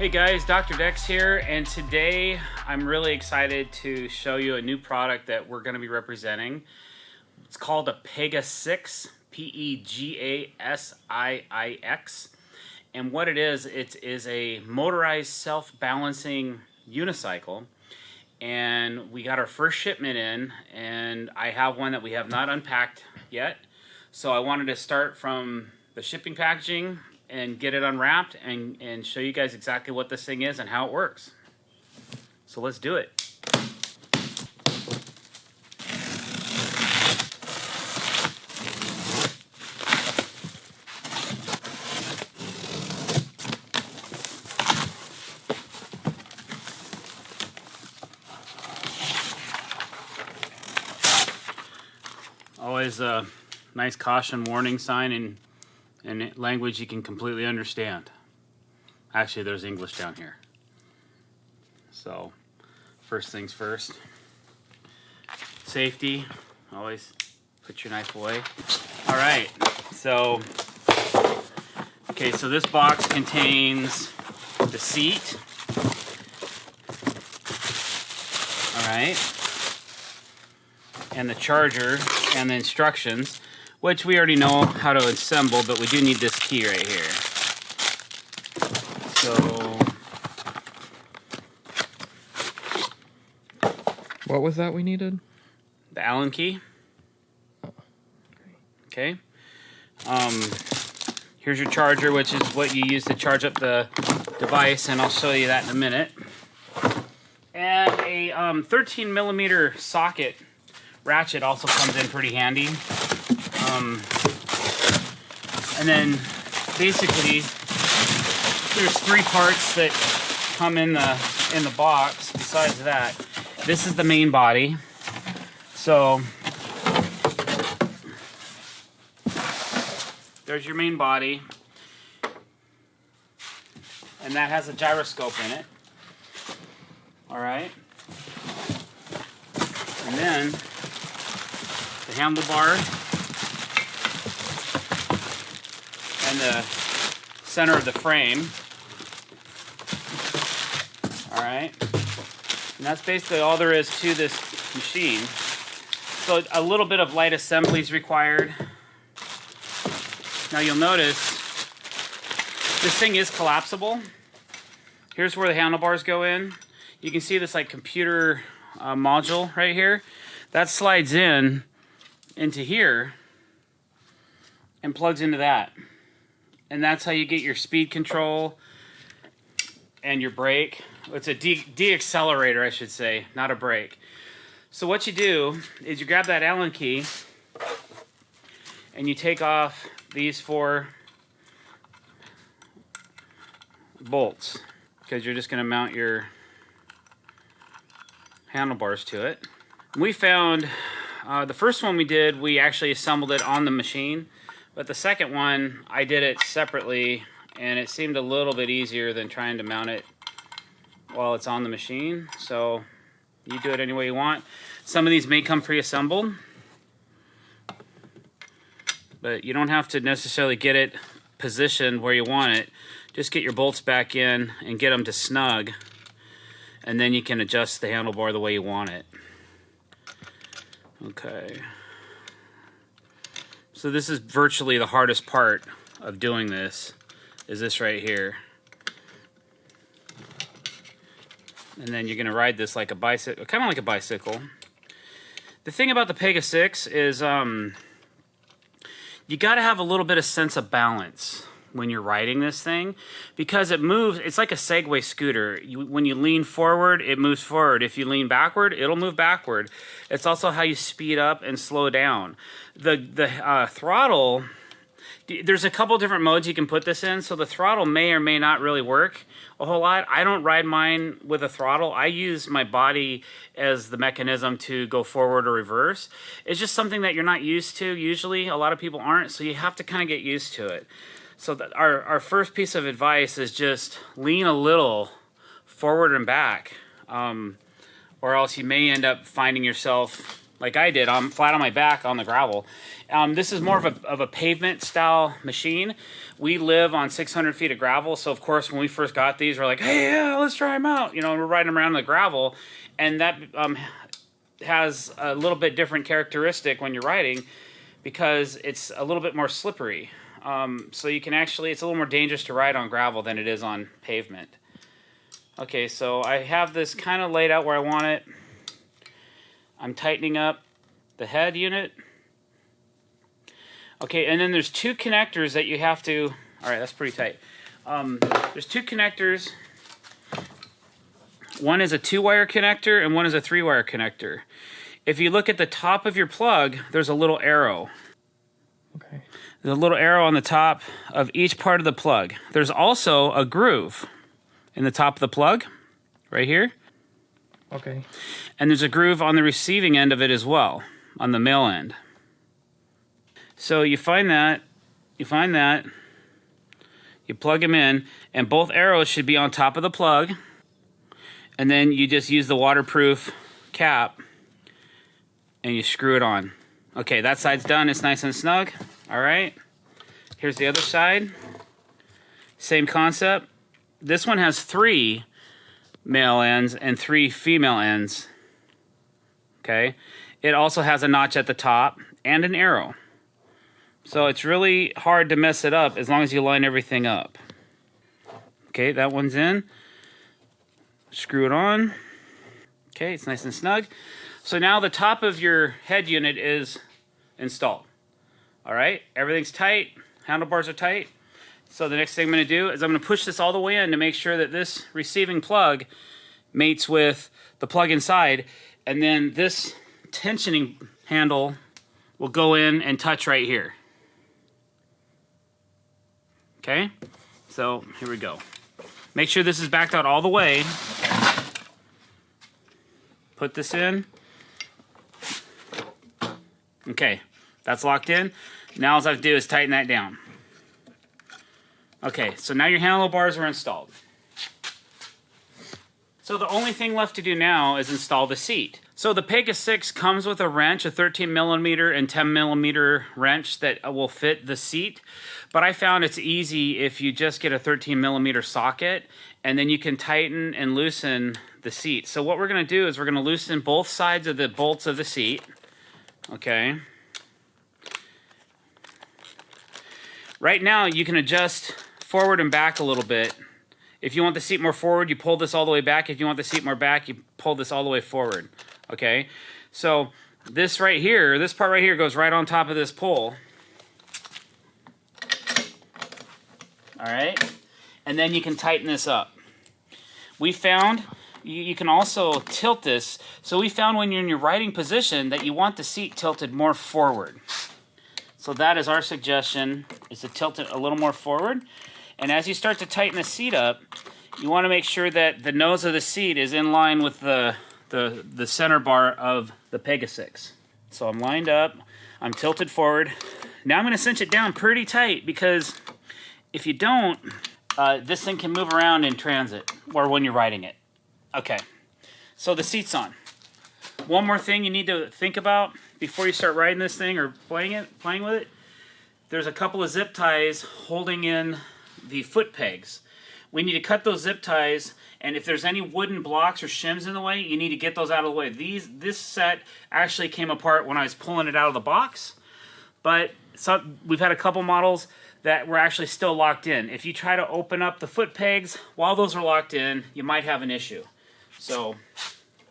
Hey guys, Dr. Dex here, and today I'm really excited to show you a new product that we're going to be representing. It's called a PEGASIIX, P-E-G-A-S-I-I-X, and what it is a motorized self-balancing unicycle, and we got our first shipment in, and I have one that we have not unpacked yet, so I wanted to start from the shipping packaging and get it unwrapped and show you guys exactly what this thing is and how it works. So let's do it. Always a nice caution warning sign in language you can completely understand. Actually, there's English down here. So, first things first. Safety. Always put your knife away. Alright, so this box contains the seat. Alright. And the charger and the instructions, which we already know how to assemble, but we do need this key right here. So, what was that we needed? The Allen key. Okay. Here's your charger, which is what you use to charge up the device, and I'll show you that in a minute. And a 13 millimeter socket ratchet also comes in pretty handy. And then basically there's three parts that come in the box. Besides that, this is the main body. So there's your main body, and that has a gyroscope in it. All right, and then the handlebar and the center of the frame. Alright, and that's basically all there is to this machine. So a little bit of light assembly is required. Now you'll notice this thing is collapsible. Here's where the handlebars go in. You can see this like computer module right here. That slides into here and plugs into that. And that's how you get your speed control and your brake. It's a de-accelerator, I should say, not a brake. So what you do is you grab that Allen key and you take off these four bolts, because you're just going to mount your handlebars to it. We found the first one we did, we actually assembled it on the machine. But the second one, I did it separately, and it seemed a little bit easier than trying to mount it while it's on the machine. So you do it any way you want. Some of these may come pre-assembled, but you don't have to necessarily get it positioned where you want it. Just get your bolts back in and get them to snug, and then you can adjust the handlebar the way you want it. Okay. So this is virtually the hardest part of doing this, is this right here. And then you're gonna ride this like a bicycle, kind of like a bicycle. The thing about the PEGASIIX is you gotta have a little bit of sense of balance when you're riding this thing, because it moves. It's like a Segway scooter. When you lean forward, it moves forward. If you lean backward, it'll move backward. It's also how you speed up and slow down. The throttle, there's a couple different modes you can put this in, so the throttle may or may not really work a whole lot. I don't ride mine with a throttle. I use my body as the mechanism to go forward or reverse. It's just something that you're not used to usually. A lot of people aren't, so you have to kind of get used to it. So our first piece of advice is just lean a little forward and back, or else you may end up finding yourself like I did, I'm flat on my back on the gravel. This is more of a pavement style machine. We live on 600 feet of gravel, so of course when we first got these, we're like, hey, yeah, let's try them out. You know, we're riding them around the gravel, and that has a little bit different characteristic when you're riding because it's a little bit more slippery. So you can actually, it's a little more dangerous to ride on gravel than it is on pavement. Okay, so I have this kind of laid out where I want it. I'm tightening up the head unit. Okay, and then there's two connectors that you have to, all right, that's pretty tight. There's two connectors. One is a 2-wire connector and one is a 3-wire connector. If you look at the top of your plug, there's a little arrow. Okay. There's a little arrow on the top of each part of the plug. There's also a groove in the top of the plug, right here. Okay. And there's a groove on the receiving end of it as well, on the male end. So you find that, you plug them in, and both arrows should be on top of the plug, and then you just use the waterproof cap, and you screw it on. Okay, that side's done, it's nice and snug. All right, here's the other side. Same concept. This one has 3 male ends and 3 female ends. Okay, it also has a notch at the top and an arrow. So it's really hard to mess it up as long as you line everything up. Okay, that one's in. Screw it on. Okay, it's nice and snug. So now the top of your head unit is installed. All right, everything's tight. Handlebars are tight. So the next thing I'm going to do is I'm going to push this all the way in to make sure that this receiving plug mates with the plug inside, and then this tensioning handle will go in and touch right here. Okay, so here we go. Make sure this is backed out all the way. Put this in. Okay, that's locked in. Now all I have to do is tighten that down. Okay, so now your handlebars are installed. So the only thing left to do now is install the seat. So the PEGASIIX comes with a wrench, a 13mm and 10mm wrench that will fit the seat. But I found it's easy if you just get a 13mm socket, and then you can tighten and loosen the seat. So what we're going to do is we're going to loosen both sides of the bolts of the seat. Okay. Right now you can adjust forward and back a little bit. If you want the seat more forward, you pull this all the way back. If you want the seat more back, you pull this all the way forward. Okay, so this right here, this part right here goes right on top of this pole. All right, and then you can tighten this up. We found you can also tilt this. So we found when you're in your riding position that you want the seat tilted more forward. So that is our suggestion, is to tilt it a little more forward. And as you start to tighten the seat up, you want to make sure that the nose of the seat is in line with the center bar of the PEGASIIX. So I'm lined up, I'm tilted forward. Now I'm going to cinch it down pretty tight, because if you don't, this thing can move around in transit or when you're riding it. Okay, so the seat's on. One more thing you need to think about before you start riding this thing or playing with it. There's a couple of zip ties holding in the foot pegs. We need to cut those zip ties, and if there's any wooden blocks or shims in the way, you need to get those out of the way. This set actually came apart when I was pulling it out of the box, but we've had a couple models that were actually still locked in. If you try to open up the foot pegs while those are locked in, you might have an issue. So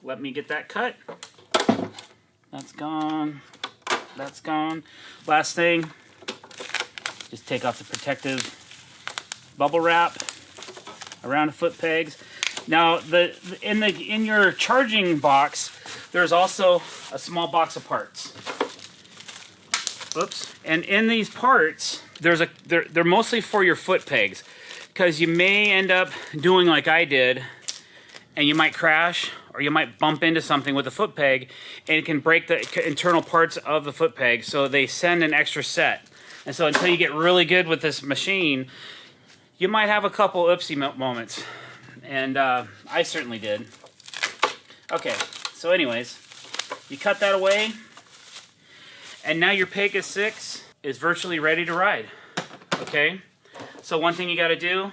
let me get that cut. That's gone. That's gone. Last thing, just take off the protective bubble wrap around the foot pegs. Now, in your charging box, there's also a small box of parts. Oops. And in these parts, they're mostly for your foot pegs, because you may end up doing like I did, and you might crash or you might bump into something with the foot peg, and it can break the internal parts of the foot peg. So they send an extra set. And so until you get really good with this machine, you might have a couple oopsie moments, and I certainly did. Okay, so anyways, You cut that away, and now your PEGASIIX is virtually ready to ride. Okay? So one thing you got to do,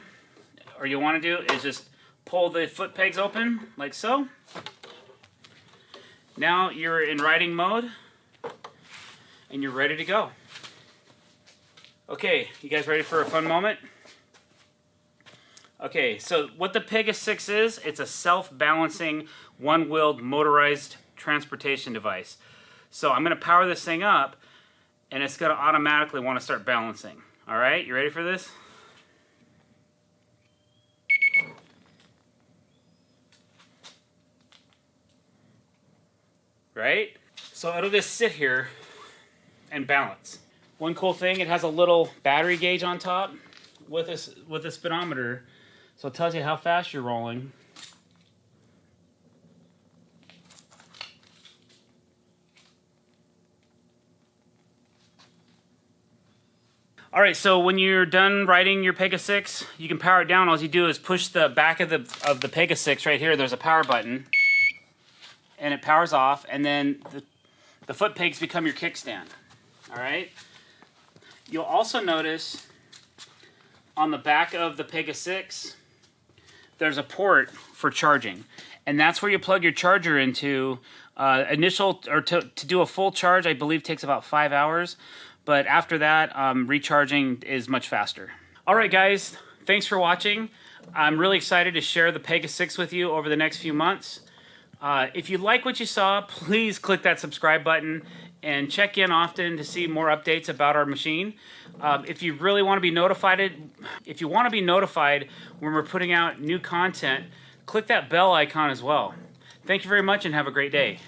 or you want to do, is just pull the foot pegs open, like so. Now you're in riding mode, and you're ready to go. Okay, you guys ready for a fun moment? Okay, so what the PEGASIIX is, it's a self-balancing, one-wheeled motorized transportation device. So I'm going to power this thing up, and it's going to automatically want to start balancing. All right, you ready for this? Right? So it'll just sit here and balance. One cool thing, it has a little battery gauge on top with a speedometer, so it tells you how fast you're rolling. All right, so when you're done riding your PEGASIIX, you can power it down. All you do is push the back of the PEGASIIX right here. There's a power button, and it powers off, and then the foot pegs become your kickstand. All right. You'll also notice on the back of the PEGASIIX, there's a port for charging, and that's where you plug your charger into. To do a full charge, I believe, takes about 5 hours, but after that, recharging is much faster. All right, guys, thanks for watching. I'm really excited to share the PEGASIIX with you over the next few months. If you like what you saw, please click that subscribe button and check in often to see more updates about our machine. If you really want to be notified, when we're putting out new content, click that bell icon as well. Thank you very much and have a great day.